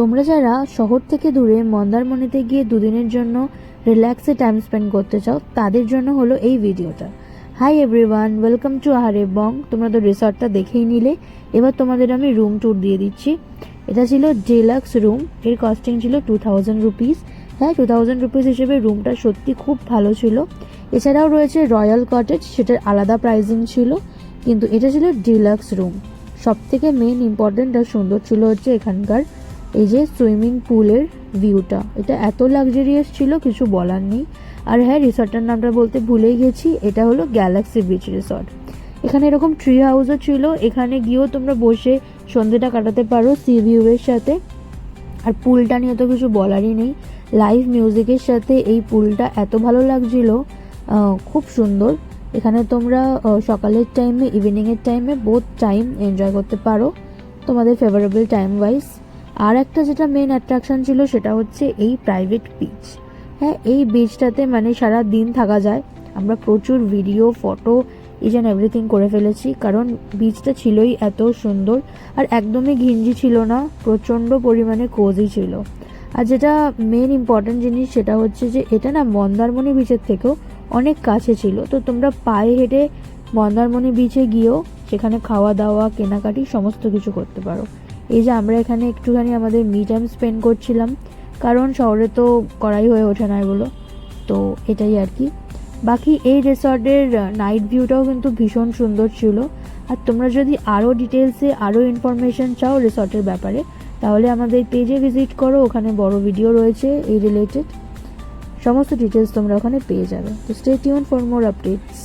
তোমরা যারা শহর থেকে দূরে মন্দারমণিতে গিয়ে দুদিনের জন্য রিল্যাক্সে টাইম স্পেন্ড করতে চাও তাদের জন্য হলো এই ভিডিওটা। হাই এভরিওয়ান, ওয়েলকাম টু আহারে বং। তোমরা তো রিসর্টটা দেখেই নিলে, এবার তোমাদের আমি রুম ট্যুর দিয়ে দিচ্ছি। এটা ছিল ডিলাক্স রুম, এর কস্টিং ছিল 2000 রুপিস। হ্যাঁ, 2000 রুপিস হিসেবে রুমটা সত্যি খুব ভালো ছিল। এছাড়াও রয়েছে রয়্যাল কটেজ, সেটার আলাদা প্রাইসিং ছিল, কিন্তু এটা ছিল ডিলাক্স রুম। সব থেকে মেন ইম্পর্টেন্ট আর সুন্দর ছিল হচ্ছে এখানকার এই যে সুইমিং পুলের ভিউটা, এটা এত লাক্সারিয়াস ছিল কিছু বলার নেই। আর হ্যাঁ, রিসর্টের নামটা বলতে ভুলেই গেছি, এটা হলো গ্যালাক্সি বিচ রিসর্ট। এখানে এরকম ট্রি হাউসও ছিল, এখানে গিয়েও তোমরা বসে সন্ধ্যেটা কাটাতে পারো সি ভিউয়ের সাথে। আর পুলটা নিয়ে তো কিছু বলারই নেই, লাইভ মিউজিকের সাথে এই পুলটা এত ভালো লাগছিল, খুব সুন্দর। এখানে তোমরা সকালের টাইমে, ইভিনিংয়ের টাইমে বোথ টাইম এনজয় করতে পারো তোমাদের ফেভারেবল টাইম ওয়াইজ। আর একটা যেটা মেন অ্যাট্রাকশন ছিল সেটা হচ্ছে এই প্রাইভেট বিচ। হ্যাঁ, এই বিচটাতে মানে সারা দিন থাকা যায়। আমরা প্রচুর video, photo, each and everything করে ফেলেছি, কারণ বিচটা ছিলই এত সুন্দর। আর একদমই ঘিঞ্জি ছিল না, প্রচণ্ড পরিমাণে কোজি ছিল। আর যেটা মেন ইম্পর্ট্যান্ট জিনিস সেটা হচ্ছে যে এটা না মন্দারমণি বিচের থেকেও অনেক কাছে ছিল। তো তোমরা পায়ে হেঁটে মন্দারমণি বিচে গিয়েও সেখানে খাওয়া দাওয়া, কেনাকাটি সমস্ত কিছু করতে পারো। এই যে আমরা এখানে একটুখানি আমাদের মি টাইম স্পেন্ড করছিলাম, কারণ শহরে তো করাই হয়ে ওঠে না এগুলো, তো এটাই আর কি। বাকি এই রিসর্টের নাইট ভিউটাও কিন্তু ভীষণ সুন্দর ছিল। আর তোমরা যদি আরও ডিটেলসে আরও ইনফরমেশন চাও রিসর্টের ব্যাপারে, তাহলে আমাদের পেজে ভিজিট করো, ওখানে বড় ভিডিও রয়েছে এই রিলেটেড, সমস্ত ডিটেলস তোমরা ওখানে পেয়ে যাবে। তো stay tune for more updates.